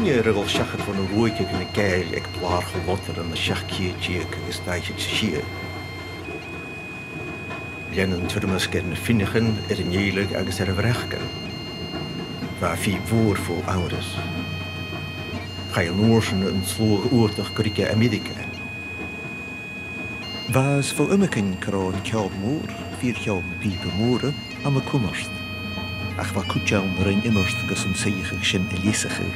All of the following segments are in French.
Cynne rygol siachad fan y rwyg ag yn y gael ag blar cholodr yn y siach ciedig agos daich ag sy'n. Lennon tyrmas gen y ffynnychan yr y neilig agos yr y frechgan. Fa fi fwr fo awrys. Chai yn orsyn yn slwg wrtach gyrige America. Fas fo ymycyn caron ciawb môr, fyr ciawb bib y môr am y cwmwrst. Ach fa cwtjawn yr ein ymwrst gos yn seich ag sy'n elisach ag.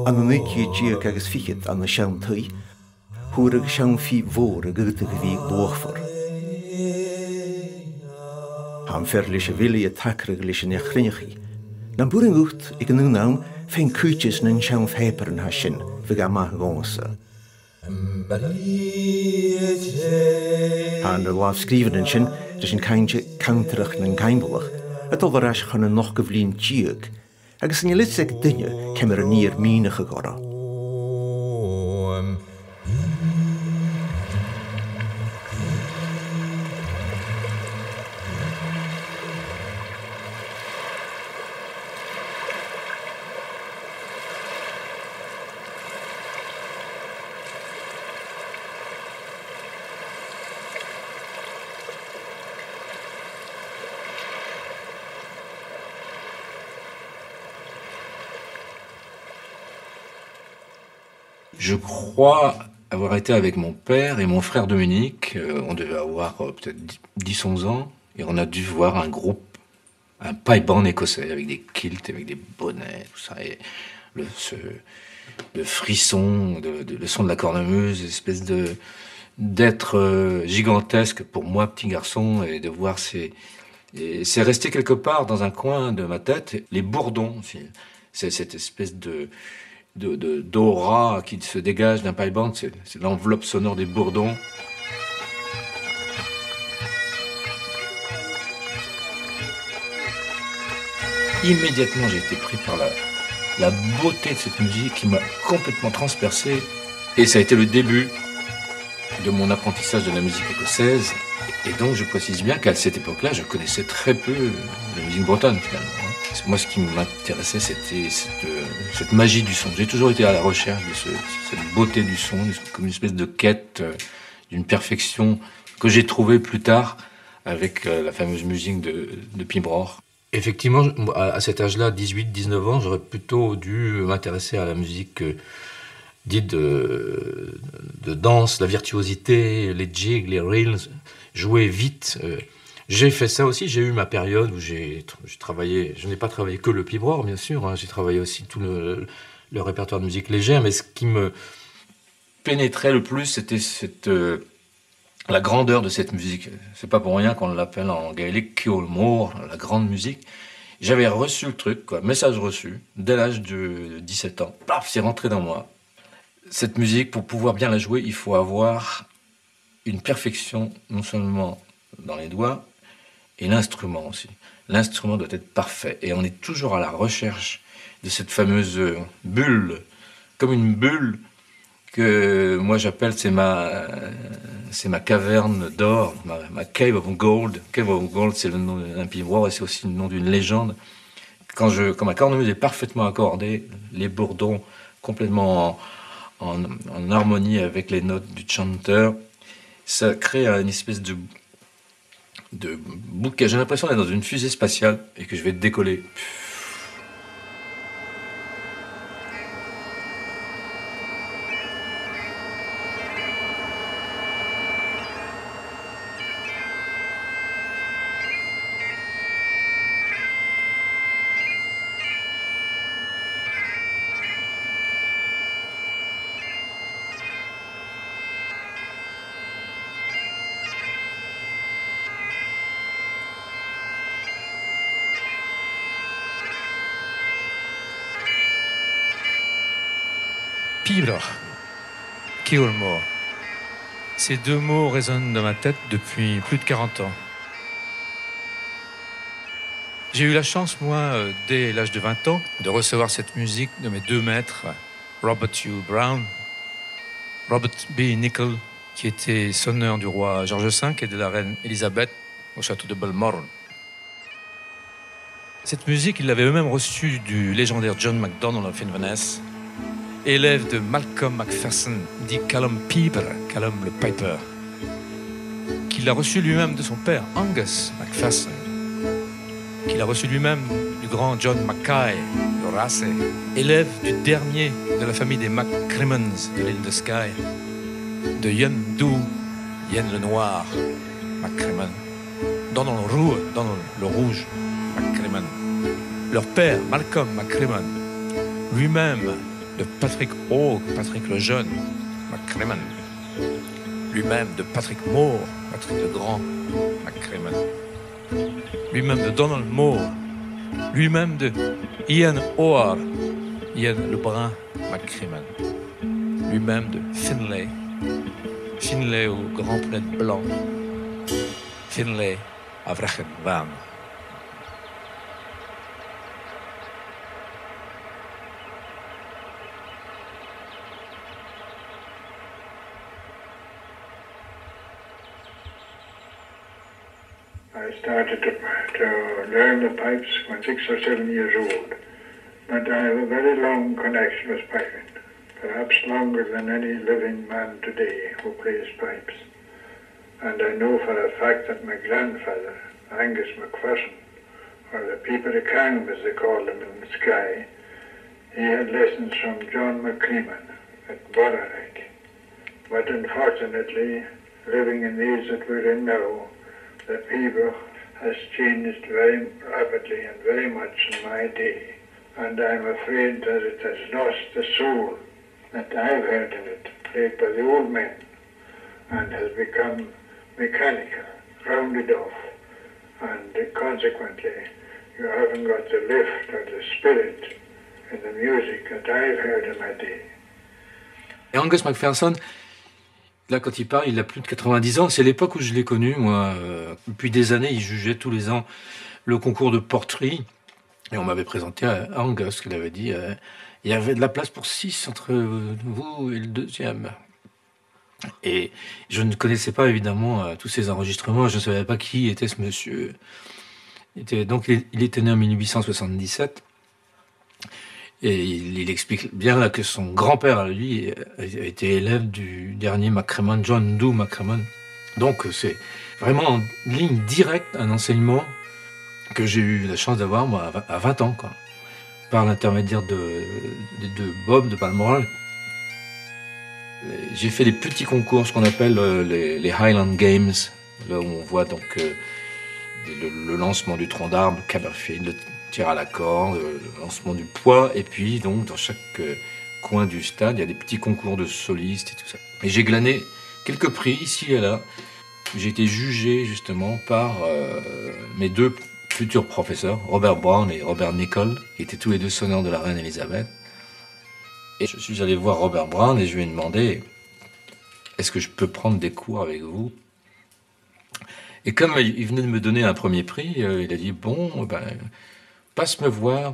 An yn eici diag agos fichyd an y siawn twy, hwyr ag siawn fi fôr ag ydych fi lochfor. Ham ferlis y fili y tacrag lis yn eachrinach i. Na'n bwr yn gwt ag yn ynnawn fe'n cwtys na'n siawn ffeber yn hasyn fy gama gonsa. Han y laf sgrifan yn sy'n rys yn cainja counterach na'n cainbolach, a dolar as chan yn noch gyflin diag, agus yn ylitseg dynnu cemur yn i'r minach y gora. Je crois avoir été avec mon père et mon frère Dominique. On devait avoir peut-être 10-11 ans. Et on a dû voir un groupe, un pipe band écossais avec des kilts, avec des bonnets, tout ça. Et le frisson, le son de la cornemuse, espèce d'être gigantesque pour moi, petit garçon, et de voir ces... Et c'est resté quelque part dans un coin de ma tête. Les bourdons, c'est cette espèce d'aura qui se dégage d'un pipe band, c'est l'enveloppe sonore des bourdons. Immédiatement, j'ai été pris par la beauté de cette musique qui m'a complètement transpercé. Et ça a été le début de mon apprentissage de la musique écossaise. Et donc, je précise bien qu'à cette époque-là, je connaissais très peu la musique bretonne, finalement. Moi, ce qui m'intéressait, c'était cette magie du son. J'ai toujours été à la recherche de cette beauté du son, comme une espèce de quête d'une perfection que j'ai trouvée plus tard avec la fameuse musique de Pibroch. Effectivement, à cet âge-là, 18-19 ans, j'aurais plutôt dû m'intéresser à la musique dite de danse, la virtuosité, les jigs, les reels, jouer vite. J'ai fait ça aussi, j'ai eu ma période où j'ai travaillé, je n'ai pas travaillé que le pibroch, bien sûr, hein, j'ai travaillé aussi tout le répertoire de musique légère, mais ce qui me pénétrait le plus, c'était la grandeur de cette musique. C'est pas pour rien qu'on l'appelle en gaélique Kiolmore, la grande musique. J'avais reçu le truc, quoi, message reçu, dès l'âge de 17 ans. Paf, c'est rentré dans moi. Cette musique, pour pouvoir bien la jouer, il faut avoir une perfection, non seulement dans les doigts, et l'instrument aussi. L'instrument doit être parfait. Et on est toujours à la recherche de cette fameuse bulle, comme une bulle que moi j'appelle, c'est ma caverne d'or, ma cave of gold. Cave of gold, c'est le nom d'un pibroch et c'est aussi le nom d'une légende. Quand ma cornemuse est parfaitement accordée, les bourdons complètement en harmonie avec les notes du chanteur, ça crée une espèce de bouquet. J'ai l'impression d'être dans une fusée spatiale et que je vais décoller. Pibre, Kilmore. Ces deux mots résonnent dans ma tête depuis plus de 40 ans. J'ai eu la chance, moi, dès l'âge de 20 ans, de recevoir cette musique de mes deux maîtres, Robert Hugh Brown, Robert B. Nichol, qui était sonneur du roi George V et de la reine Elisabeth au château de Balmoral. Cette musique, ils l'avaient eux-mêmes reçue du légendaire John MacDonald of Inverness, élève de Malcolm Macpherson, dit Callum Piper, Callum le Piper, qu'il l'a reçu lui-même de son père, Angus Macpherson, qu'il a reçu lui-même du grand John Mackay de Racey, élève du dernier de la famille des MacCrimmons de l'île de Skye, de Yen Dhu, Yen le Noir, MacCrimmon, Donald le Rouge, MacCrimmon. Leur père, Malcolm MacCrimmon, lui-même de Patrick Hall, Patrick le Jeune, MacCrimmon, lui-même de Patrick Moore, Patrick le Grand, MacCrimmon, lui-même de Donald Moore, lui-même de Ian O'Hare, Ian le Brun, MacCrimmon, lui-même de Finlay, Finlay au grand poney blanc, Finlay à Wrechenwaan. I started to learn the pipes when 6 or 7 years old, but I have a very long connection with piping, perhaps longer than any living man today who plays pipes. And I know for a fact that my grandfather, Angus Macpherson, or the Peeper Kang as they called him in Skye, he had lessons from John MacCrimmon at Borarek. But unfortunately, living in the age that we're in now, the Peeper has changed very rapidly and very much in my day. And I'm afraid that it has lost the soul that I've heard in it, played by the old men, and has become mechanical, rounded off, and consequently you haven't got the lift or the spirit in the music that I've heard in my day. Et Angus Macpherson, là, quand il parle, il a plus de 90 ans. C'est l'époque où je l'ai connu, moi. Depuis des années, il jugeait tous les ans le concours de Portree. Et on m'avait présenté à Angus, qu'il avait dit il y avait de la place pour 6 entre vous et le deuxième. Et je ne connaissais pas, évidemment, tous ces enregistrements. Je ne savais pas qui était ce monsieur. Donc, il était né en 1877. Et il explique bien là que son grand-père, lui, a été élève du dernier MacCrimmon, John Dhu MacCrimmon. Donc c'est vraiment en ligne directe un enseignement que j'ai eu la chance d'avoir moi à 20 ans, quoi, par l'intermédiaire de Bob de Balmoral. J'ai fait des petits concours, ce qu'on appelle les Highland Games, là où on voit donc le lancement du tronc d'arbre, Caberfield, le tir à la corde, le lancement du poids, et puis donc dans chaque coin du stade, il y a des petits concours de solistes et tout ça. Et j'ai glané quelques prix ici et là. J'ai été jugé justement par mes deux futurs professeurs, Robert Brown et Robert Nichol, qui étaient tous les deux sonneurs de la reine Elisabeth. Et je suis allé voir Robert Brown et je lui ai demandé « Est-ce que je peux prendre des cours avec vous ?» Et comme il venait de me donner un premier prix, il a dit « Bon, ben, passe me voir,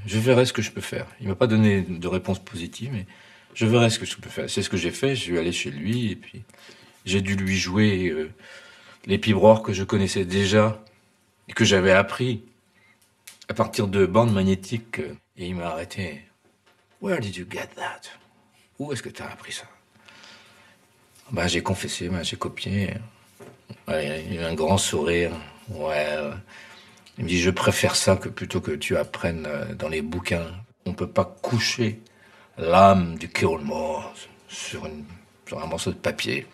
je verrai ce que je peux faire. » Il ne m'a pas donné de réponse positive, mais je verrai ce que je peux faire. C'est ce que j'ai fait, je suis allé chez lui et puis j'ai dû lui jouer les pibroirs que je connaissais déjà et que j'avais appris à partir de bandes magnétiques. Et il m'a arrêté. « Where did you get that? » Où est-ce que tu as appris ça? Ben, j'ai confessé, ben, j'ai copié. Ouais, il a eu un grand sourire. Ouais. Il me dit, je préfère ça que plutôt que tu apprennes dans les bouquins. On ne peut pas coucher l'âme du Kilmore sur un morceau de papier.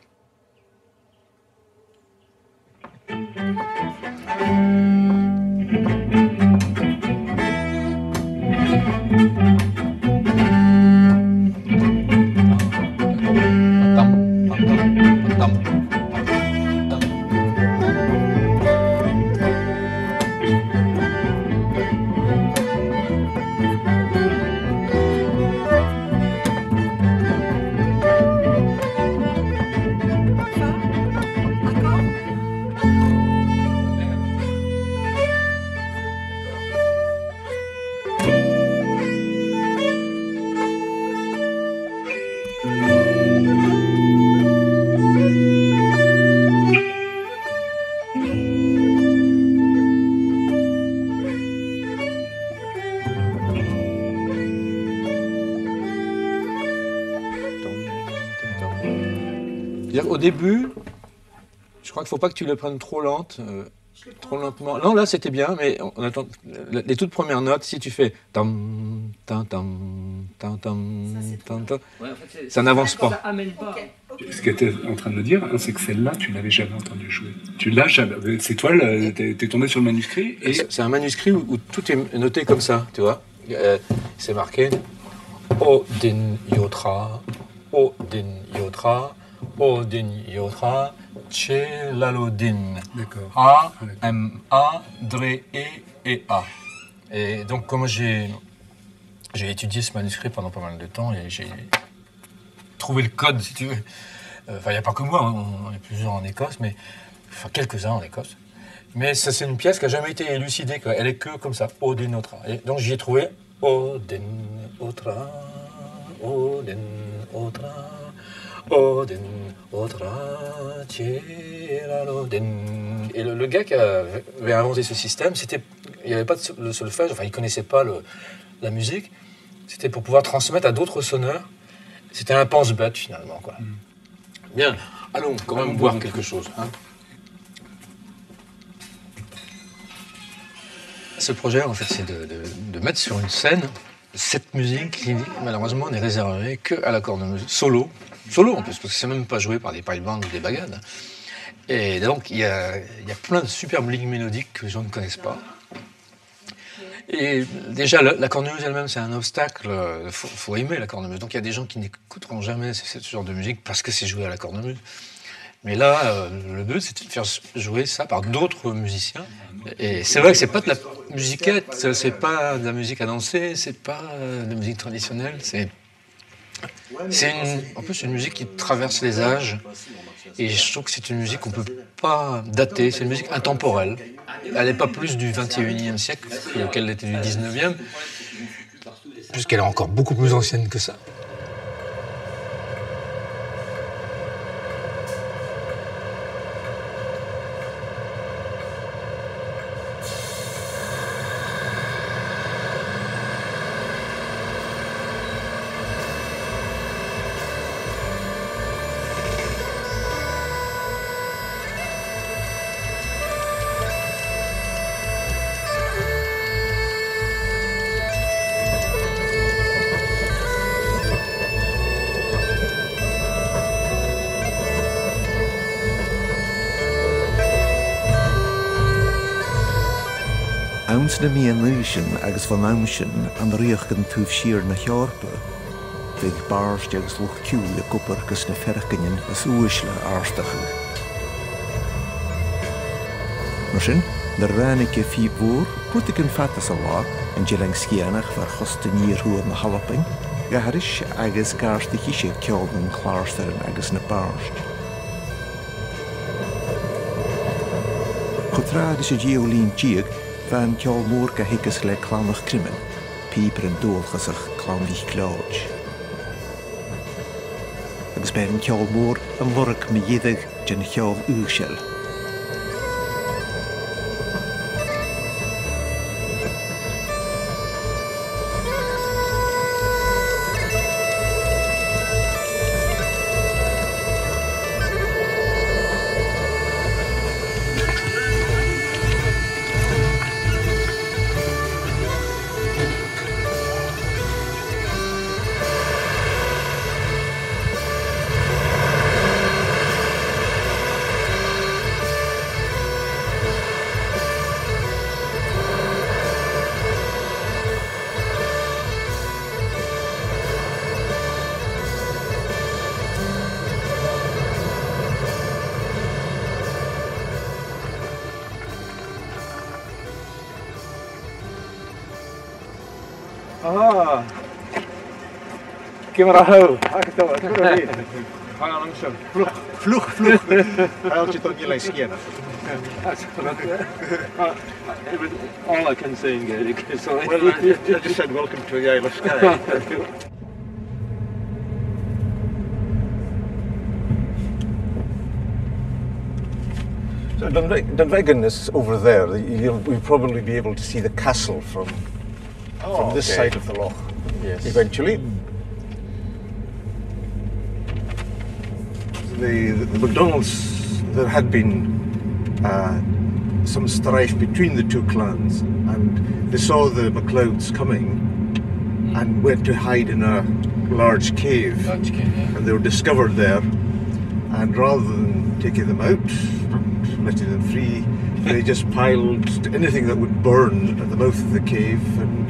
Au début, je crois qu'il ne faut pas que tu le prennes trop lente, trop lentement. Non, là c'était bien, mais on attend les toutes premières notes. Si tu fais tam tam tam tam tam tam tam, ça n'avance pas. Ça amène pas. Ce que tu es en train de me dire, hein, c'est que celle-là, tu l'avais jamais entendu jouer. Tu l'as jamais. C'est toi, t'es tombé sur le manuscrit et C'est un manuscrit où tout est noté comme ça, tu vois. C'est marqué Odin Yotra, Odin Yotra. Odin Yotra, Chelalodin. D'accord. A, M, A, Dre, E, A. Et donc, comme j'ai étudié ce manuscrit pendant pas mal de temps et j'ai trouvé le code, si tu veux. Enfin, il n'y a pas que moi, on est plusieurs en Écosse, mais. Enfin, quelques-uns en Écosse. Mais ça, c'est une pièce qui n'a jamais été élucidée, quoi. Elle est que comme ça, Odin Yotra. Et donc, j'y ai trouvé Odin Yotra, Odin Yotra. Odin, Odra, Chelalodin. Et le gars qui avait inventé ce système, il n'y avait pas de solfège, enfin il ne connaissait pas la musique. C'était pour pouvoir transmettre à d'autres sonneurs. C'était un pense-bête finalement, quoi. Bien, allons quand même boire quelque chose. Hein. Ce projet, en fait, c'est de mettre sur une scène cette musique qui, malheureusement, n'est réservée qu'à la cornemuse solo. Solo en plus, parce que c'est même pas joué par des pipe bands ou des bagades. Et donc, il y a plein de superbes lignes mélodiques que les gens ne connaissent pas. Et déjà, la cornemuse elle-même, c'est un obstacle. Faut aimer la cornemuse. Donc, il y a des gens qui n'écouteront jamais ce genre de musique parce que c'est joué à la cornemuse. Mais là, le but, c'est de faire jouer ça par d'autres musiciens. Et c'est vrai que c'est pas de la musiquette, c'est pas de la musique à danser, c'est pas de la musique traditionnelle, c'est en plus une musique qui traverse les âges. Et je trouve que c'est une musique qu'on ne peut pas dater, c'est une musique intemporelle. Elle n'est pas plus du 21e siècle qu'elle était du 19e, puisqu'elle est encore beaucoup plus ancienne que ça. Ans na mi an luisian agus van amsin an riochgan túf sir na chearpa, fydd barst agus luch ciúl a gwpar gus na ferchganin as úisle arstachu. Mar sin, na rannig fi bwr, pwtig yn fatas a lá, an gilang sgianach var chosta nír hwyr na halaping, gaharis agus garstig isio ceolgan cláirstarin agus na barst. Chotrad is a geolín diag, van ceol mór ga higus le clánach crimin, píper an dúlchasach clánlich cláid. Agus ben ceol mór an lorach mi dhéidig gen ceol úsel. Ah, gymra hw, ac eto, Vloeg. Haalt je toch niet langs skiën? all I can say in Gaelic, sorry. Well, I just said welcome to the Isle of Skye. So Dunvegan is over there. You'll probably be able to see the castle from this side of the loch. Yes. Eventually. The MacDonalds, there had been some strife between the two clans, and they saw the MacLeods coming and went to hide in a large cave. And they were discovered there, and rather than taking them out and letting them free, they just piled anything that would burn at the mouth of the cave, and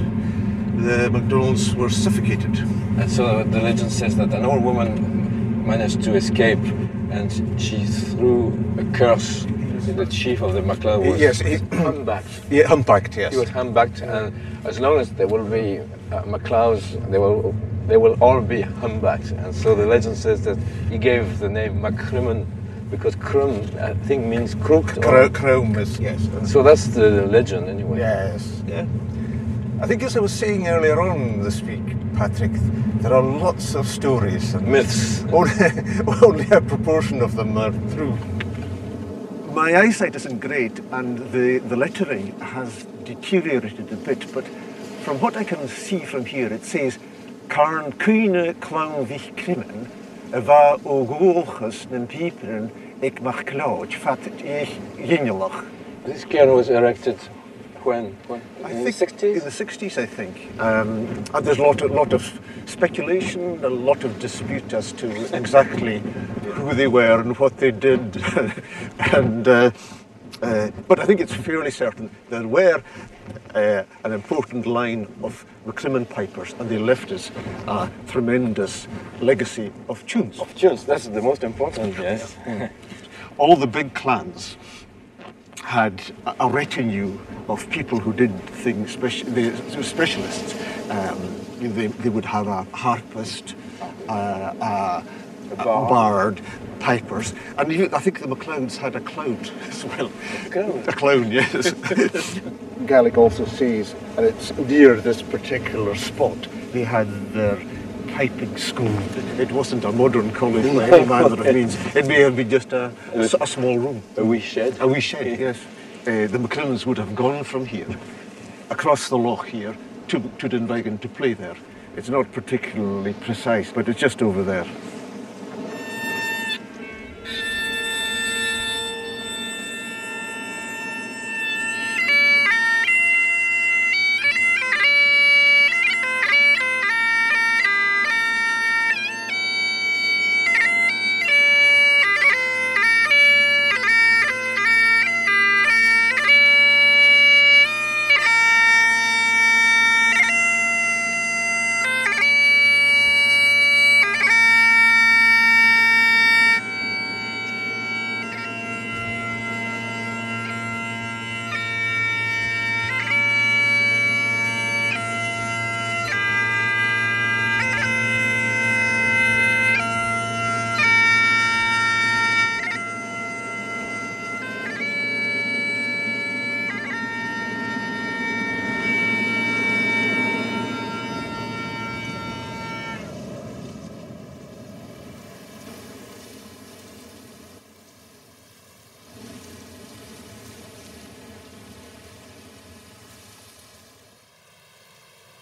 the MacDonalds were suffocated. And so the legend says that an old woman managed to escape, and she threw a curse. The chief of the MacLeod was humpbacked. Yeah, humpbacked, yes. He was humpbacked, and as long as there will be MacLeods, they will all be humpbacked. And so the legend says that he gave the name MacCrimmon because crum, I think, means crooked. Chrome is, yes. So that's the legend, anyway. Yes, yeah. I think, as I was saying earlier on this week, Patrick, there are lots of stories and Myths. Only a proportion of them are true. My eyesight isn't great, and the lettering has deteriorated a bit, but from what I can see from here, it says Carn Cuine Clown Vich Crimmen, Va Ogolchus Nen Pieperen, Ik MacLeod, Fat Ich Jinjelach. This cairn was erected when? In the 60s? In the 60s, I think. And there's a lot of speculation, a lot of dispute as to exactly who they were and what they did. But I think it's fairly certain there were an important line of MacCrimmon pipers, and they left us a tremendous legacy of tunes. Of tunes, that's the most important, yes. All the big clans had a retinue of people who did things, specialists. They would have a harpist, a bard, pipers, and I think the MacLeods had a clown as well. A clown, yes. Gaelic also says, and it's near this particular spot, they had their piping school. It wasn't a modern college by any manner of means. It may have been just a small room. A wee shed. A wee shed, yes. The MacCrimmons would have gone from here, across the loch here, to Dunvegan to play there. It's not particularly precise, but it's just over there.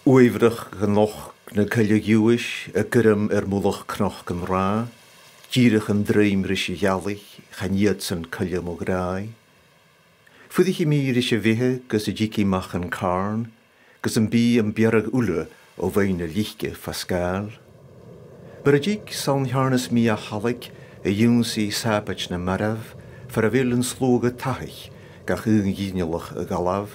Uivrig genoch na Culligiwish, a gurm Mulach knoch gan ra, gierig an dreim rische jallig, chaniets an Culliam o grai. Fudich mi rische vihe, gus a jiki mach an carn, gus an bi an bierag ule o veine lichke fascal. Ber a jik san harnes mi a hallig, a junsi sapach na marav, for a vil an sloge tahich, gach un jinjelach a galav.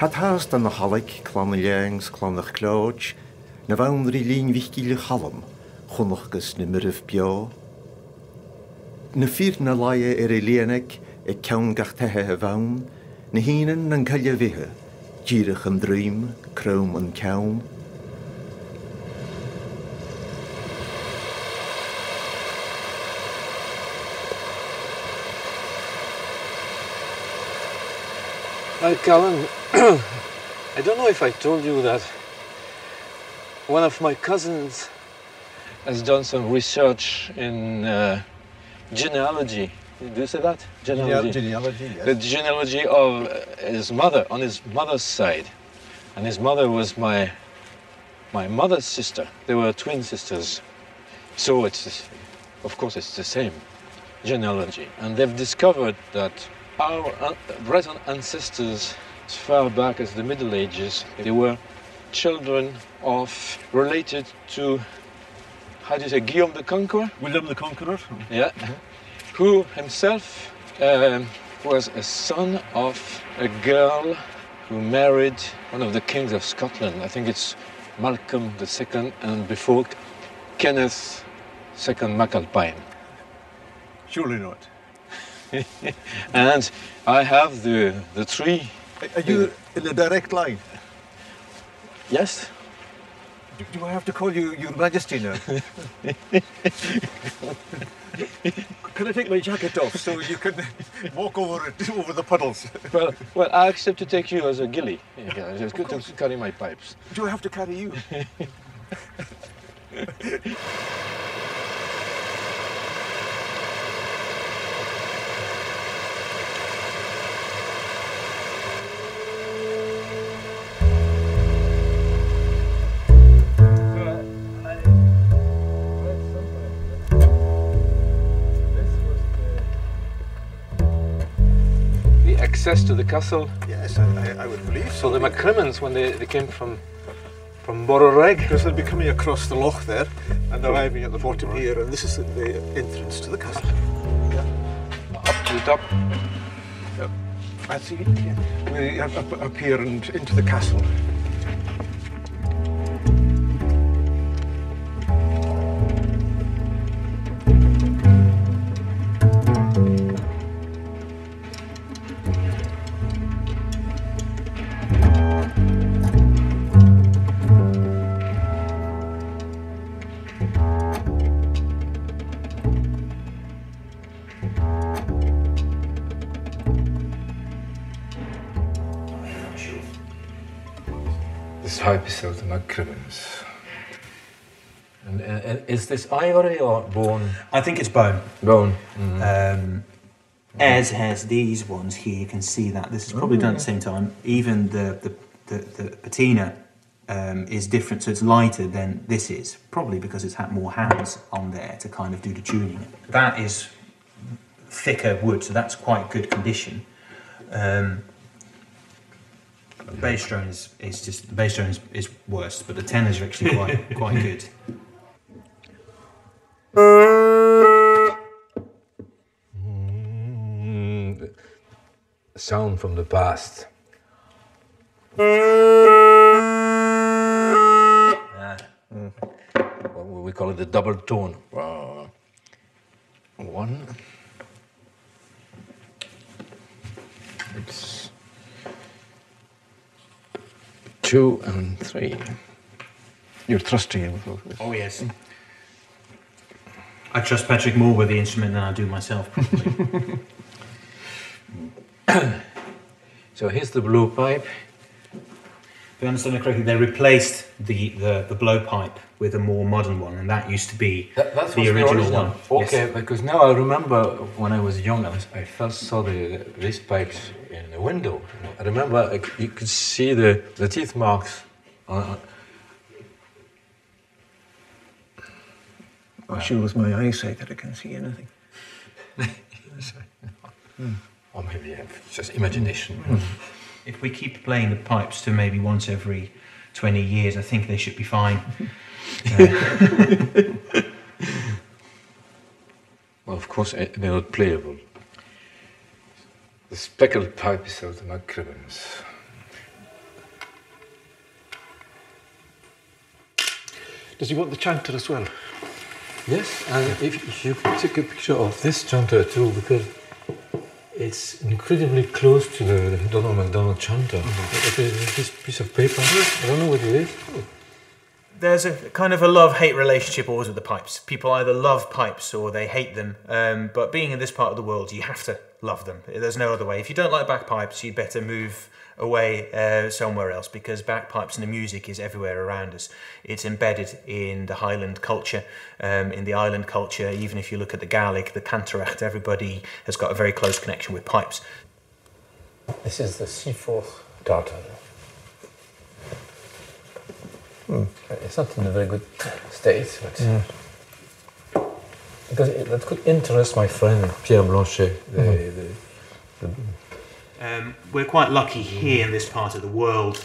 Het haast aan de halk, klan längs, klan de kloot, na woundri lien wichtige halm, gonnochges ne murf bio. Na vier na laie lienek, ik kan gach tehe woun, na hinen en kalje wihe, gierig en dream, kroom en kaun. Well, Callan, I don't know if I told you that one of my cousins has done some research in genealogy Do you say that? Genealogy. Genealogy, yes. The genealogy of his mother, on his mother's side. And his mother was my mother's sister. They were twin sisters. So of course it's the same genealogy. And they've discovered that our Breton ancestors, as far back as the Middle Ages, they were children related to, how do you say, Guillaume the Conqueror? William the Conqueror. Yeah. Who himself was a son of a girl who married one of the kings of Scotland. I think it's Malcolm II, and before Kenneth II MacAlpine. Surely not. And I have the three. Are you in a direct line? Yes. Do I have to call you Your Majesty now? Can I take my jacket off so you can walk over the puddles? Well, I accept to take you as a gilly. Yeah, it's good to carry my pipes. Do I have to carry you? Access to the castle. Yes, I would believe so. The MacCrimmons, when they came from Bororeg. Because they'll be coming across the loch there and arriving at the bottom here, and this is the entrance to the castle. Yeah. Up to the top. Yeah. I see. Yeah. We up here and into the castle. Pipe is of the MacCrimmons. And is this ivory or bone? I think it's bone. Bone. Ayres has these ones here. You can see that this is probably done at the same time. Even the patina is different, so it's lighter than this is. Probably because it's had more hands on there to kind of do the tuning. That is thicker wood, so that's quite good condition. The bass drone is worse, but the tenors are actually quite good. Sound from the past. Well, we call it the double tone. 1. It's 2 and 3. You're trusting him. Oh yes. I trust Patrick more with the instrument than I do myself, probably. So here's the blowpipe. If I understand it correctly, they replaced the blowpipe with a more modern one, and that used to be the original one. Okay, yes. Because now I remember when I was young, I first saw these pipes in the window. I remember you could see the teeth marks. I'm sure with my eyesight that I can see anything. Or maybe it's just imagination. If we keep playing the pipes to maybe once every 20 years, I think they should be fine. Well, of course, they're not playable. The speckled pipe is of the MacCrimmons. Does he want the chanter as well? Yes, and if you could take a picture of this chanter too, because it's incredibly close to the Donald MacDonald chanter. This piece of paper, I don't know what it is. There's a kind of a love-hate relationship always with the pipes. People either love pipes or they hate them. But being in this part of the world, you have to love them. There's no other way. If you don't like bagpipes, you better move away somewhere else, because bagpipes and the music is everywhere around us. It's embedded in the Highland culture, in the island culture. Even if you look at the Gaelic, the Cantaracht, everybody has got a very close connection with pipes. This is the Seaforth Darton. It's not in a very good state, but because that could interest my friend Pierre Blanchet. We're quite lucky here in this part of the world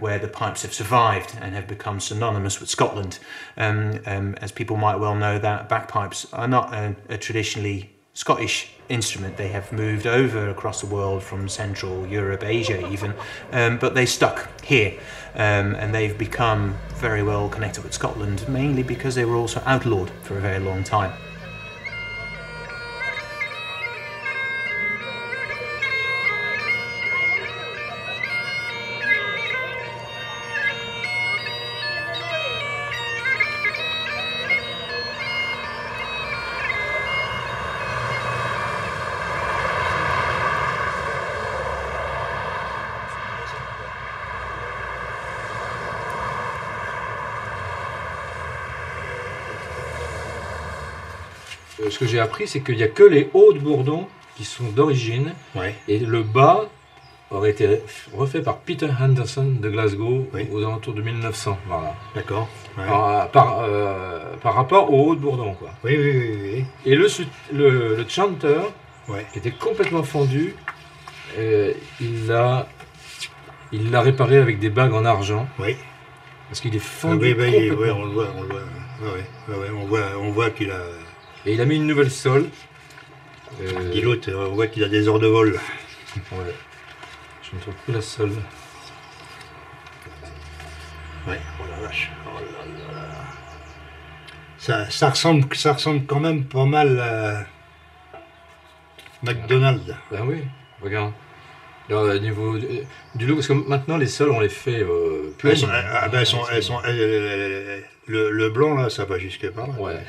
where the pipes have survived and have become synonymous with Scotland. As people might well know, that bagpipes are not a traditionally Scottish instrument. They have moved over across the world from Central Europe, Asia even, but they stuck here and they've become very well connected with Scotland, mainly because they were also outlawed for a very long time. Ce que j'ai appris, c'est qu'il n'y a que les hauts de Bourdon qui sont d'origine, et le bas aurait été refait par Peter Henderson de Glasgow aux alentours de 1900. Voilà. D'accord. Ouais. Par rapport aux hauts de Bourdon, quoi. Oui. Et le chanter, qui était complètement fendu, il l'a réparé avec des bagues en argent. Oui. Parce qu'il est fendu complètement. Oui, on le voit. On voit qu'il a. Et il a mis une nouvelle sole. Et l'autre, on voit qu'il a des heures de vol. Ouais. Je ne trouve plus la sole. Ouais, oh la vache. Oh là là. Ça ressemble quand même pas mal à McDonald's. Ben oui, regarde. Alors, au niveau du look, parce que maintenant les sols on les fait plein. Le blanc là, ça va jusque par là. Ouais,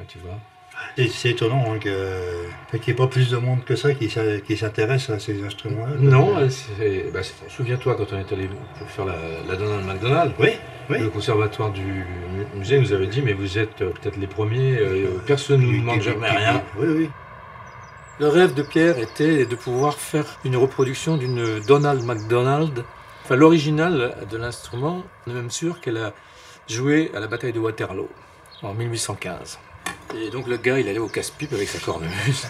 tu vois. C'est étonnant hein, qu'il n'y ait pas plus de monde que ça qui s'intéresse à ces instruments-là. Non, souviens-toi quand on est allé pour faire la Donald McDonald, le conservatoire du musée nous avait dit mais vous êtes peut-être les premiers, personne ne nous demande jamais rien. Oui. Le rêve de Pierre était de pouvoir faire une reproduction d'une Donald McDonald, enfin l'original de l'instrument, on est même sûr qu'elle a joué à la bataille de Waterloo en 1815. Et donc le gars, il allait au casse-pipe avec sa cornemuse.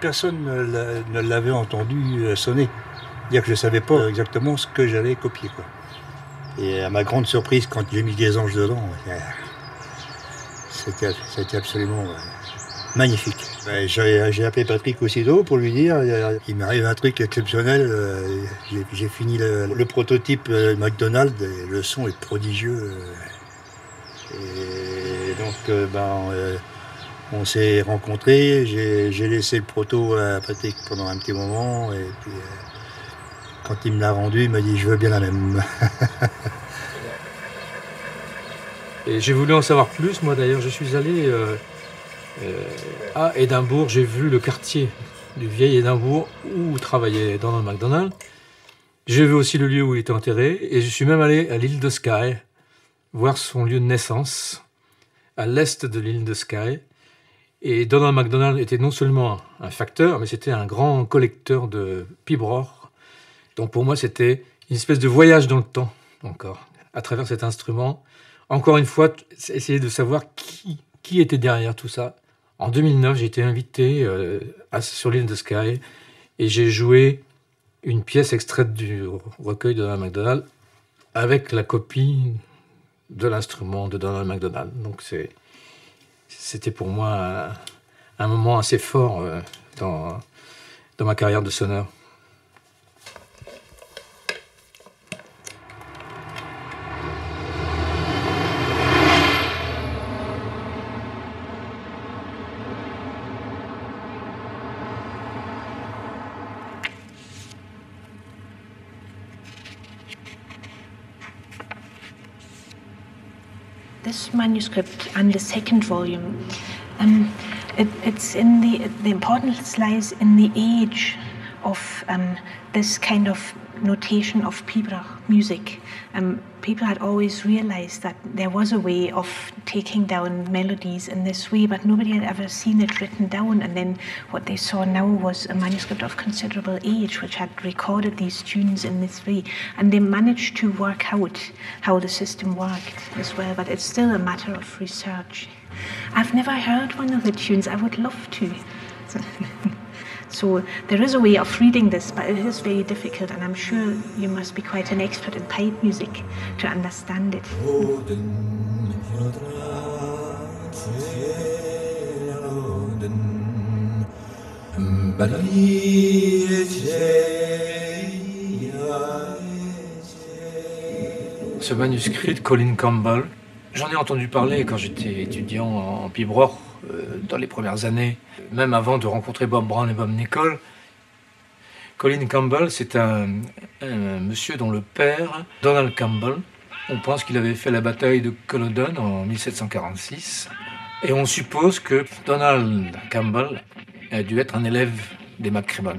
Personne ne l'avait entendu sonner. C'est-à-dire que je ne savais pas exactement ce que j'allais copier, quoi. Et à ma grande surprise, quand j'ai mis des anges dedans, c'était absolument magnifique. J'ai appelé Patrick aussitôt pour lui dire, il m'arrive un truc exceptionnel. J'ai fini le prototype McDonald's et le son est prodigieux. Et donc, on s'est rencontrés, j'ai laissé le proto à Patrick pendant un petit moment, et puis quand il me l'a rendu, il m'a dit « je veux bien la même ». Et j'ai voulu en savoir plus, moi d'ailleurs, je suis allé à Édimbourg, j'ai vu le quartier du vieil Édimbourg où travaillait Donald McDonald. J'ai vu aussi le lieu où il était enterré, et je suis même allé à l'île de Skye, voir son lieu de naissance, à l'est de l'île de Skye. Et Donald McDonald était non seulement un facteur, mais c'était un grand collecteur de pibroch. Donc pour moi, c'était une espèce de voyage dans le temps, encore, à travers cet instrument. Encore une fois, essayer de savoir qui était derrière tout ça. En 2009, j'ai été invité sur l'île de Skye, et j'ai joué une pièce extraite du recueil de Donald McDonald avec la copie de l'instrument de Donald McDonald. Donc c'était pour moi un moment assez fort dans ma carrière de sonneur. This manuscript and the second volume, it's in the importance lies in the age of this kind of notation of pibroch music. People had always realized that there was a way of taking down melodies in this way, but nobody had ever seen it written down. And then what they saw now was a manuscript of considerable age, which had recorded these tunes in this way. And they managed to work out how the system worked as well, but it's still a matter of research. I've never heard one of the tunes. I would love to. So there is a way of reading this, but it is very difficult, and I'm sure you must be quite an expert in pipe music to understand it. Ce manuscrit de Colin Campbell, j'en ai entendu parler quand j'étais étudiant en pibroch dans les premières années, même avant de rencontrer Bob Brown et Bob Nicol. Colin Campbell, c'est un monsieur dont le père, Donald Campbell, on pense qu'il avait fait la bataille de Culloden en 1746, et on suppose que Donald Campbell a dû être un élève des McCrimmon.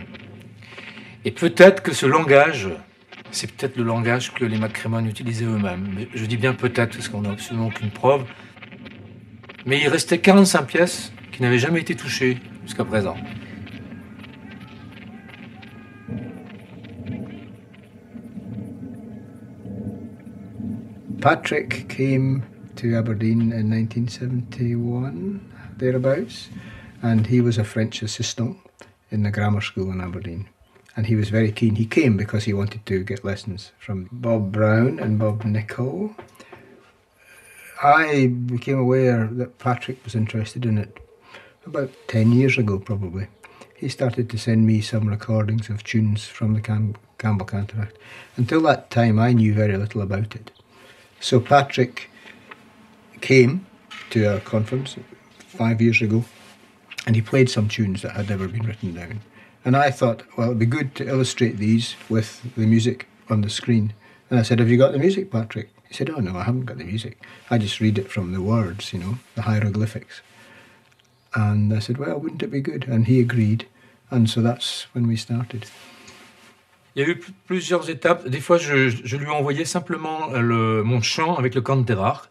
Et peut-être que ce langage, c'est peut-être le langage que les McCrimmon utilisaient eux-mêmes. Mais je dis bien peut-être, parce qu'on n'a absolument aucune preuve. Mais il restait 45 pièces qui n'avaient jamais été touchées jusqu'à présent. Patrick came to Aberdeen in 1971, thereabouts, and he was a French assistant in the grammar school in Aberdeen. And he was very keen. He came because he wanted to get lessons from Bob Brown and Bob Nicol. I became aware that Patrick was interested in it about 10 years ago, probably. He started to send me some recordings of tunes from the Campbell Canteract. Until that time, I knew very little about it. So Patrick came to our conference 5 years ago, and he played some tunes that had never been written down. And I thought, well, it'd be good to illustrate these with the music on the screen. And I said, have you got the music, Patrick? He said, oh no, I haven't got the music. I just read it from the words, you know, the hieroglyphics. And I said, well, wouldn't it be good? And he agreed. And so that's when we started. Il y a eu plusieurs étapes. Des fois, je lui envoyais simplement mon chant avec le Canterach.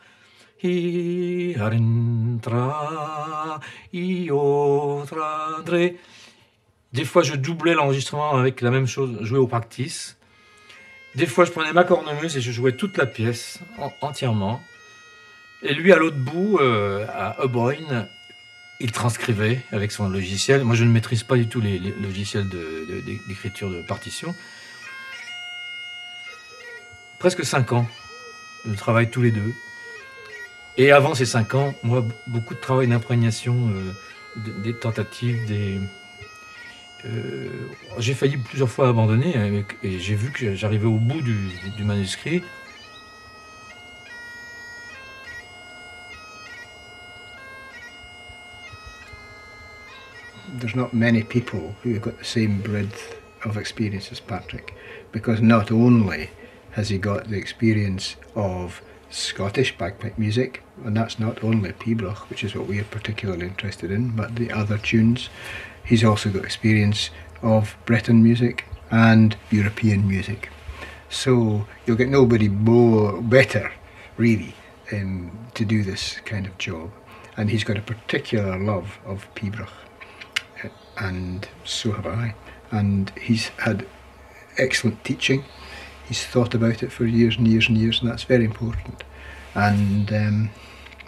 Hi harintra, iotradre. Des fois, je doublais l'enregistrement avec la même chose, jouer au practice. Des fois, je prenais ma cornemuse et je jouais toute la pièce entièrement. Et lui, à l'autre bout, à Aboyne, il transcrivait avec son logiciel. Moi, je ne maîtrise pas du tout les logiciels d'écriture de partition. Presque 5 ans de travail tous les deux. Et avant ces 5 ans, moi, beaucoup de travail d'imprégnation, des tentatives, j'ai failli plusieurs fois abandonner et j'ai vu que j'arrivais au bout du manuscrit. There's not many people who have got the same breadth of experience as Patrick, because not only has he got the experience of Scottish bagpipe music, and that's not only pibroch, which is what we are particularly interested in, but the other tunes. He's also got experience of Breton music and European music. So you'll get nobody better, really, to do this kind of job. And he's got a particular love of pibroch, and so have I. And he's had excellent teaching. He's thought about it for years and years and years, and that's very important. And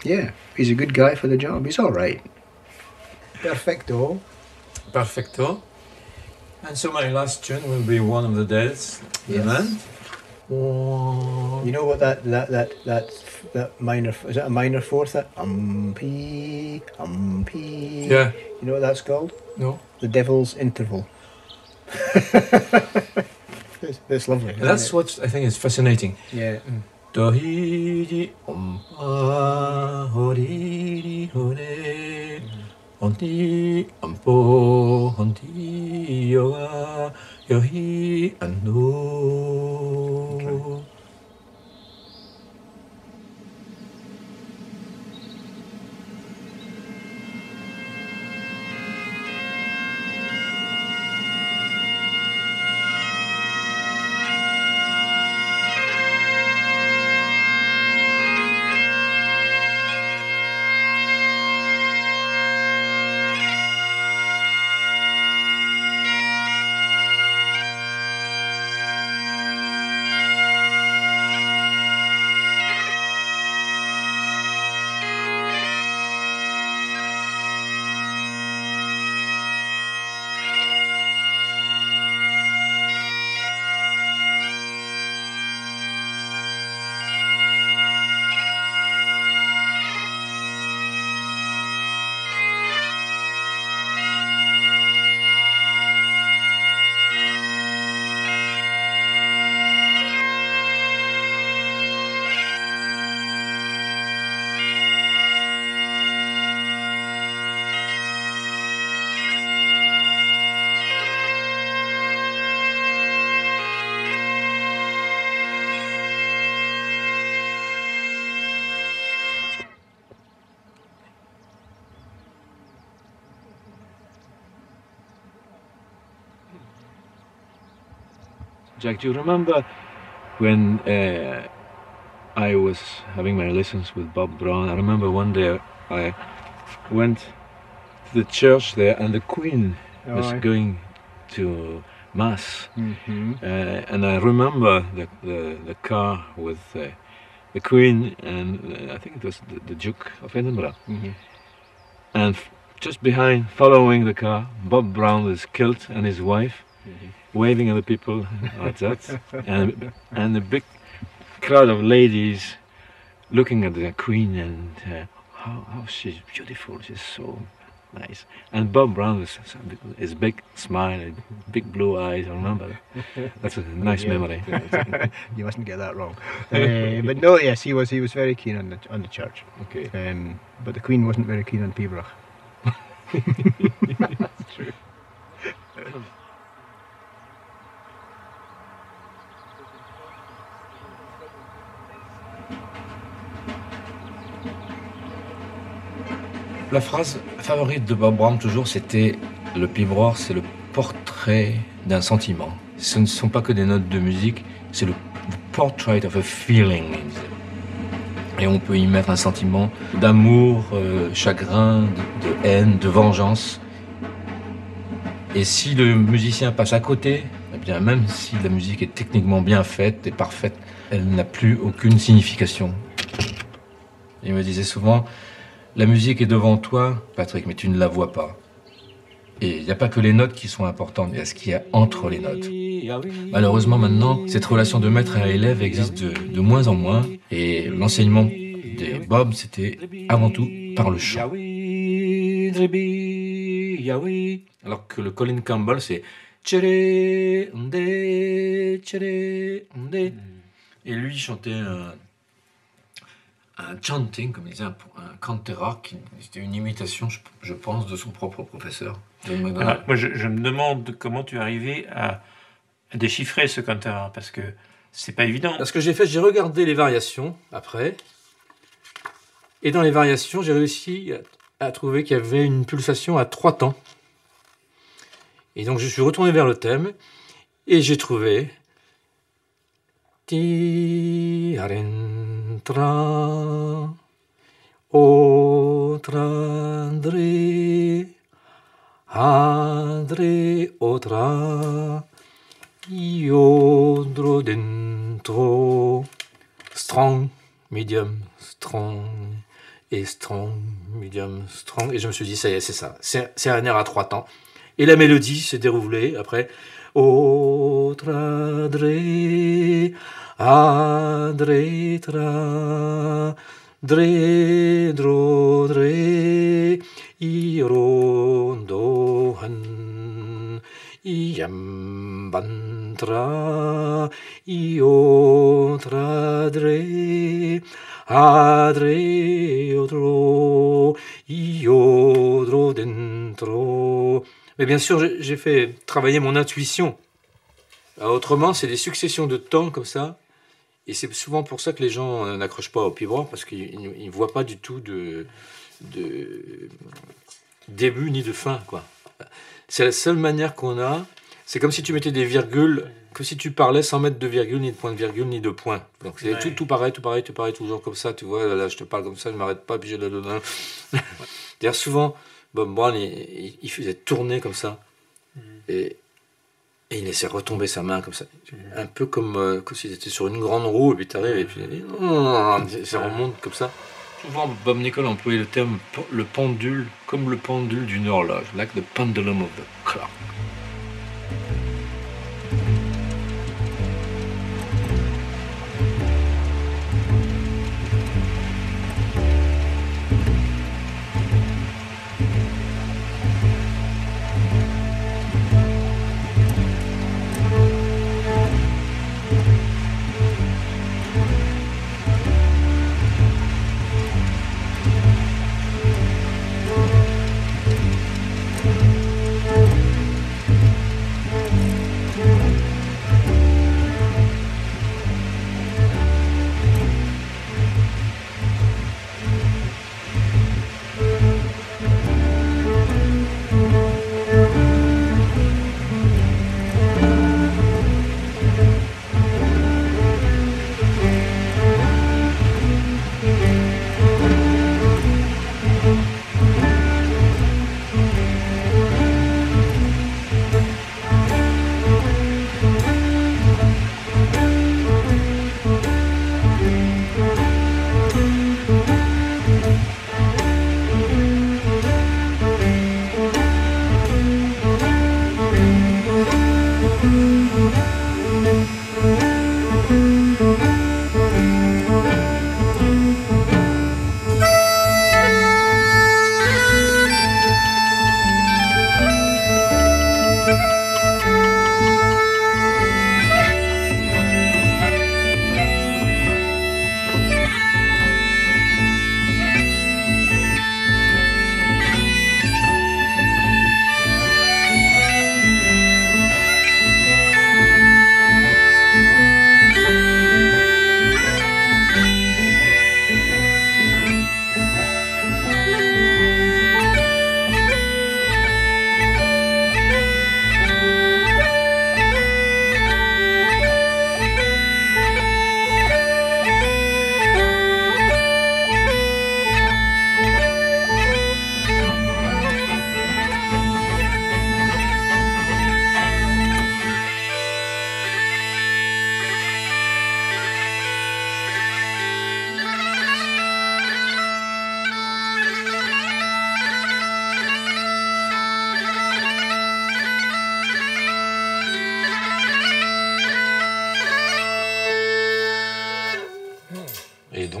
yeah, he's a good guy for the job. He's all right. Perfecto. Perfecto. And so my last tune will be One of the Deads. Yes. You know what that minor, is it a minor fourth? That P. Yeah. You know what that's called? No. The Devil's Interval. It's lovely. That's what I think is fascinating. Yeah. Dohidi horidi hore honti ampo honti yoga yohi anu. Jack, do you remember when I was having my lessons with Bob Brown? I remember one day I went to the church there, and the Queen was going to Mass. And I remember the car with the Queen and I think it was the Duke of Edinburgh. And just behind, following the car, Bob Brown with his kilt and his wife, waving at the people like that, and a big crowd of ladies looking at the Queen and how she's beautiful, she's so nice. And Bob Brown with his big smile and big blue eyes, I remember. That's a nice memory. You mustn't get that wrong. But no, yes, he was very keen on the church. Okay. But the Queen wasn't very keen on Pibroch. That's true. La phrase favorite de Bob Brown, toujours, c'était le Pibroch, c'est le portrait d'un sentiment. Ce ne sont pas que des notes de musique, c'est le portrait of a feeling. Et on peut y mettre un sentiment d'amour, chagrin, de haine, de vengeance. Et si le musicien passe à côté, eh bien même si la musique est techniquement bien faite et parfaite, elle n'a plus aucune signification. Il me disait souvent, la musique est devant toi, Patrick, mais tu ne la vois pas. Et il n'y a pas que les notes qui sont importantes, il y a ce qu'il y a entre les notes. Malheureusement, maintenant, cette relation de maître à élève existe de moins en moins, et l'enseignement des Bob, c'était avant tout par le chant. Alors que le Colin Campbell, c'est et lui chantait un chanting, comme disait un cantera, qui était une imitation, je pense, de son propre professeur. Alors, moi, je me demande comment tu es arrivé à déchiffrer ce cantera, parce que c'est pas évident. Ce que j'ai fait, j'ai regardé les variations après, et dans les variations, j'ai réussi à trouver qu'il y avait une pulsation à 3 temps. Et donc je suis retourné vers le thème, et j'ai trouvé Ti arentra otra andre otra iodro dentro strong medium strong et strong medium strong, et je me suis dit ça y est, c'est ça, c'est un air à 3 temps. Et la mélodie s'est déroulée après. Otra dre, adre tra, dre dro dre, irondo han, iambantra, iotra dre, adre odro, iodro dentro. Mais bien sûr, j'ai fait travailler mon intuition. Autrement, c'est des successions de temps comme ça. Et c'est souvent pour ça que les gens n'accrochent pas au Pibroch, parce qu'ils ne voient pas du tout de début ni de fin, quoi. C'est la seule manière qu'on a. C'est comme si tu mettais des virgules, que si tu parlais sans mettre de virgule, ni de point de virgule, ni de point. Donc c'est tout pareil, toujours comme ça. Tu vois, là je te parle comme ça, je ne m'arrête pas, puis je le donne. D'ailleurs, souvent, Bob Brown, il faisait tourner comme ça. Et il laissait retomber sa main comme ça. Un peu comme s'il était sur une grande roue, et puis tu arrives, et puis ça remonte comme ça. Souvent, Bob Nicol employait le terme le pendule, comme le pendule d'une horloge, like the pendulum of the clock.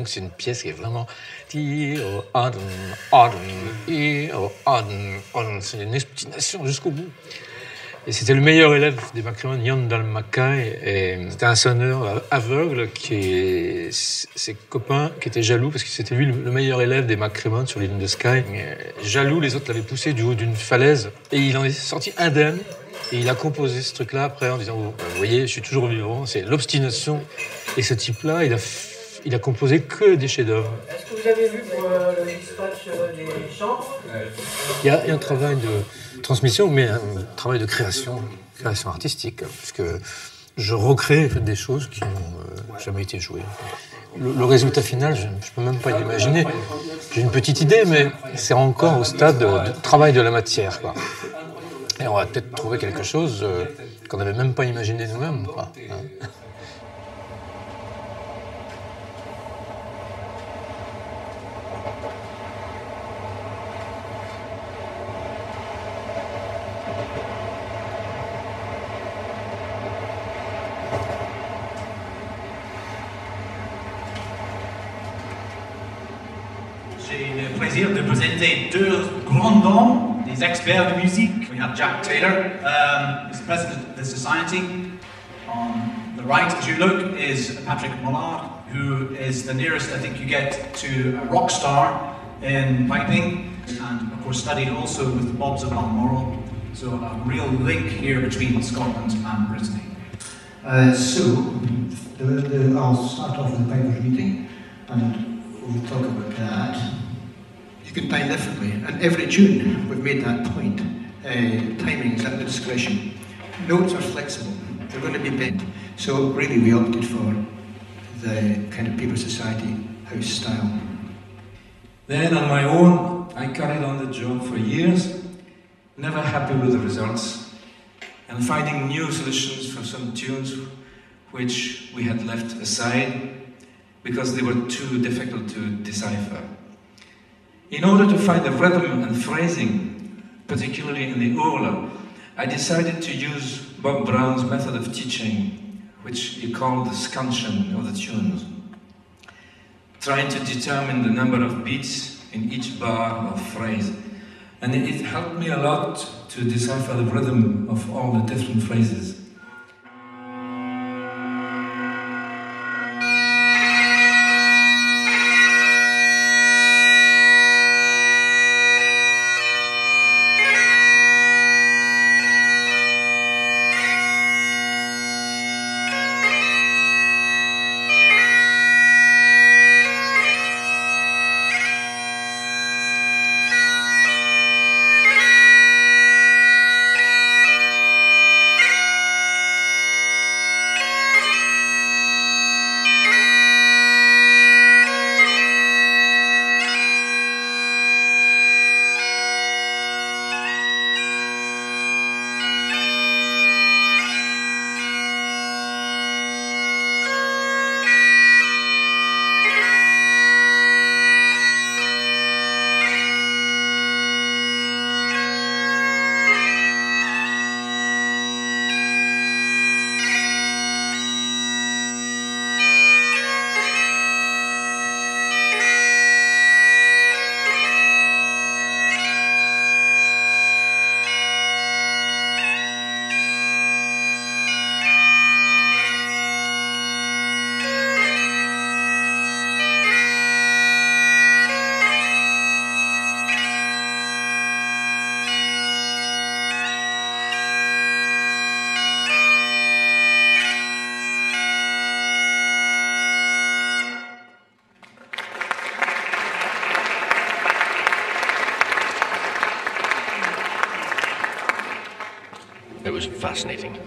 donc c'est une pièce qui est vraiment... C'est une exploitation jusqu'au bout. Et c'était le meilleur élève des Macrémon, Jan Dalmakai, et c'était un sonneur aveugle ses copains qui étaient jaloux parce que c'était lui le meilleur élève des Macrémon sur l'île de Skye. Jaloux, les autres l'avaient poussé du haut d'une falaise et il en est sorti indemne. Et il a composé ce truc-là après en disant, vous voyez, je suis toujours vivant, c'est l'obstination. Et ce type-là, il a composé que des chefs-d'œuvre. Est-ce que vous avez vu pour le dispatch des chants? Il y a un travail de transmission, mais un travail de création artistique, puisque je recrée des choses qui n'ont jamais été jouées. Le résultat final, je ne peux même pas l'imaginer. J'ai une petite idée, mais c'est encore au stade de travail de la matière, quoi. Et on va peut-être trouver quelque chose qu'on n'avait même pas imaginé nous-mêmes, quoi. J'ai le plaisir de présenter deux grands noms des experts de musique. We have Jack Taylor, who's the president of the society. On the right, as you look, is Patrick Mollard, who is the nearest I think you get to a rock star in piping, and of course studied also with the Bobs of Balmoral. So a real link here between Scotland and Brittany. I'll start off with the pipers meeting, and we'll talk about that. You can time differently, and every tune we've made that point. Timing is at the discretion. Notes are flexible, they're going to be bent. So really we opted for the kind of paper society house style. Then on my own, I carried on the job for years, never happy with the results, and finding new solutions for some tunes which we had left aside because they were too difficult to decipher. In order to find the rhythm and phrasing, particularly in the Urla, I decided to use Bob Brown's method of teaching, which he called the scansion of the tunes, trying to determine the number of beats in each bar or phrase. And it helped me a lot to decipher the rhythm of all the different phrases. It was fascinating.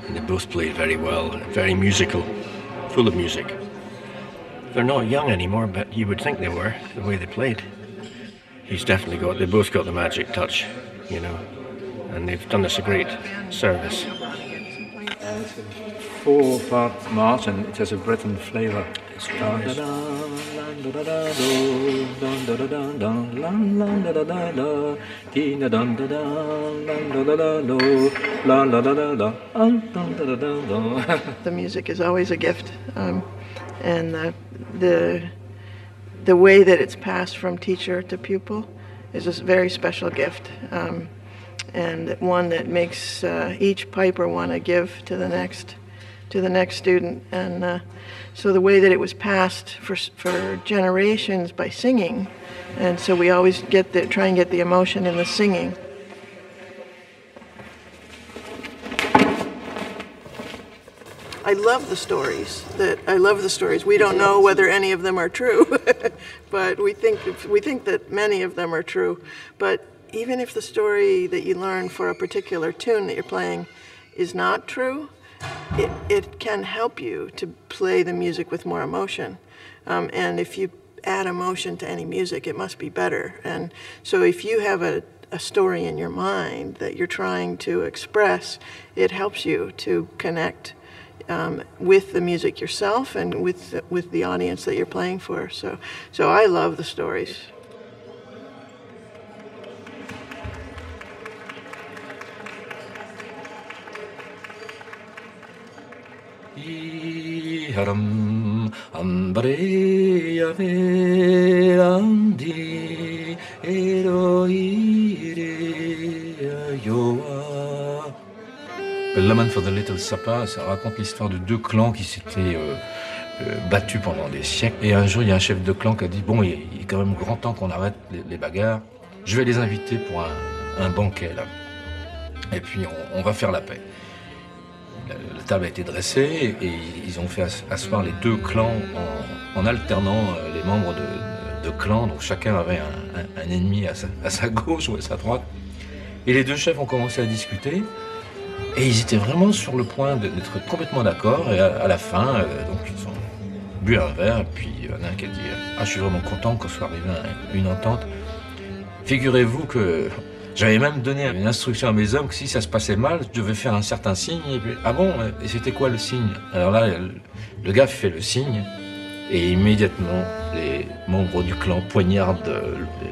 And they both played very well, very musical, full of music. They're not young anymore, but you would think they were, the way they played. They both got the magic touch, you know, and they've done us a great service. 4-part march, and it has a Breton flavour. It's The music is always a gift, and the the way that it's passed from teacher to pupil is a very special gift, and one that makes each piper want to give to the next student. And so the way that it was passed for generations by singing, and so we always try and get the emotion in the singing. I love the stories. We don't know whether any of them are true, but we think that many of them are true. But even if the story that you learn for a particular tune that you're playing is not true, it can help you to play the music with more emotion. And if you add emotion to any music, it must be better. And so if you have a story in your mind that you're trying to express, it helps you to connect with the music yourself and with the audience that you're playing for. So I love the stories. La Man for the Little Supper, ça raconte l'histoire de deux clans qui s'étaient battus pendant des siècles. Et un jour, il y a un chef de clan qui a dit « Bon, il est quand même grand temps qu'on arrête les bagarres. Je vais les inviter pour un banquet, là. Et puis, on va faire la paix. » La table a été dressée et ils ont fait asseoir les deux clans en alternant les membres de clans. Donc chacun avait un ennemi à sa gauche ou à sa droite. Et les deux chefs ont commencé à discuter. Et ils étaient vraiment sur le point d'être complètement d'accord. Et à la fin, donc ils ont bu un verre. Et puis il y en a un qui a dit « Ah, je suis vraiment content qu'on soit arrivé à une entente. Figurez-vous que j'avais même donné une instruction à mes hommes que si ça se passait mal, je devais faire un certain signe. Et puis, ah bon? Et c'était quoi le signe? » Alors là, le gars fait le signe. Et immédiatement, les membres du clan poignardent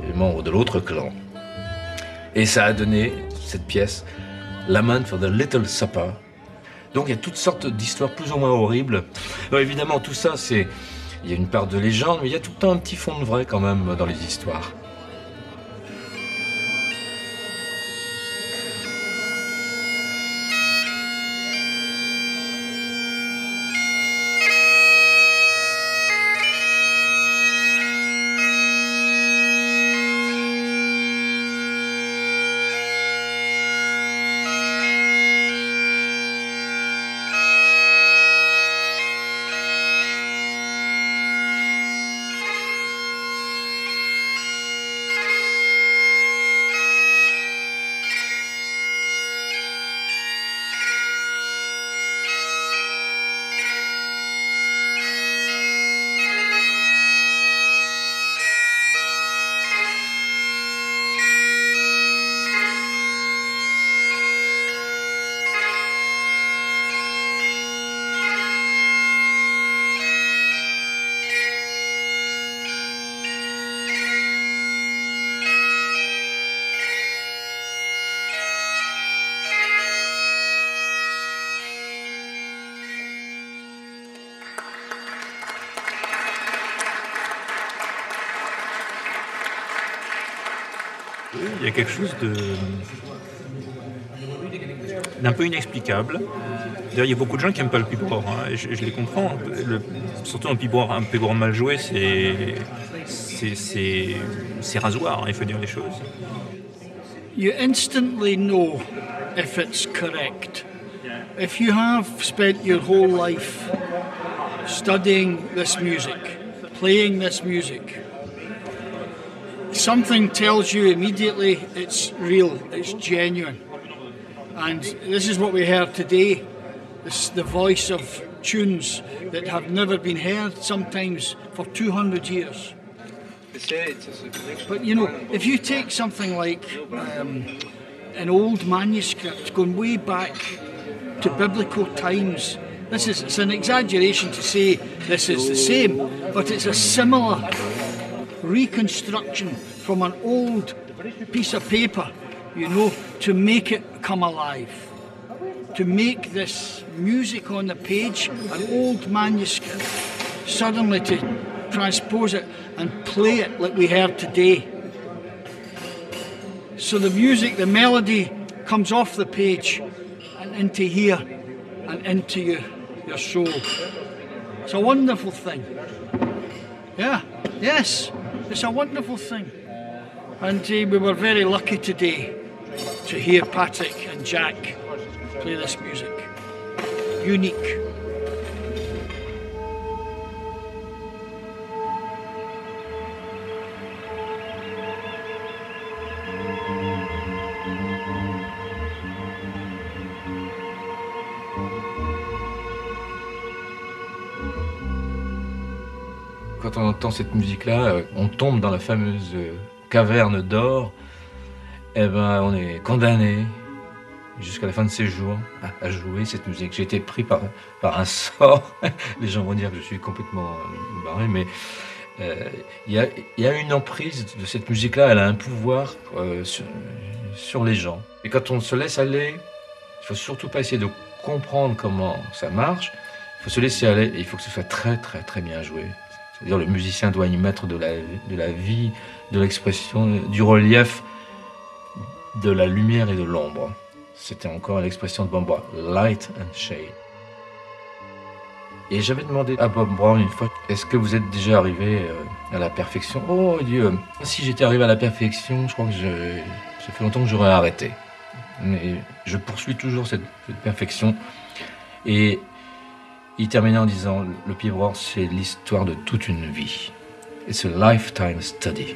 les membres de l'autre clan. Et ça a donné cette pièce, La Man for the Little Supper. Donc il y a toutes sortes d'histoires plus ou moins horribles. Alors, évidemment, tout ça, il y a une part de légende, mais il y a tout le temps un petit fond de vrai quand même dans les histoires. Il y a quelque chose d'un peu inexplicable. D'ailleurs, il y a beaucoup de gens qui n'aiment pas le pipeau, hein, et je les comprends. Surtout un pipeau mal joué, c'est rasoir, hein, il faut dire les choses. You instantly know if it's correct. If you have spent your whole life studying this music, playing this music, something tells you immediately it's real, it's genuine. And this is what we heard today. This is the voice of tunes that have never been heard sometimes for 200 years. But you know, if you take something like an old manuscript going way back to biblical times, it's an exaggeration to say this is the same, but it's a similar reconstruction from an old piece of paper, you know, to make it come alive. To make this music on the page, an old manuscript, suddenly to transpose it and play it like we heard today. So the music, the melody comes off the page and into here and into your soul. It's a wonderful thing. Yeah, yes, it's a wonderful thing. And we were very lucky today to hear Patrick and Jack play this music. Unique. Quand on entend cette musique-là, on tombe dans la fameuse caverne d'or. Eh ben, on est condamné jusqu'à la fin de ses jours à jouer cette musique. J'ai été pris par un sort. Les gens vont dire que je suis complètement barré, mais il y a une emprise de cette musique-là. Elle a un pouvoir sur les gens. Et quand on se laisse aller, il faut surtout pas essayer de comprendre comment ça marche. Il faut se laisser aller et il faut que ce soit très très très bien joué. C'est-à-dire le musicien doit y mettre de la vie, de l'expression, du relief, de la lumière et de l'ombre. C'était encore l'expression de Bob Brown, light and shade. Et j'avais demandé à Bob Brown une fois, est-ce que vous êtes déjà arrivé à la perfection? Oh Dieu, si j'étais arrivé à la perfection, je crois que ça fait longtemps que j'aurais arrêté. Mais je poursuis toujours cette perfection. Et il terminait en disant, le Pied Noir, c'est l'histoire de toute une vie. It's a lifetime study.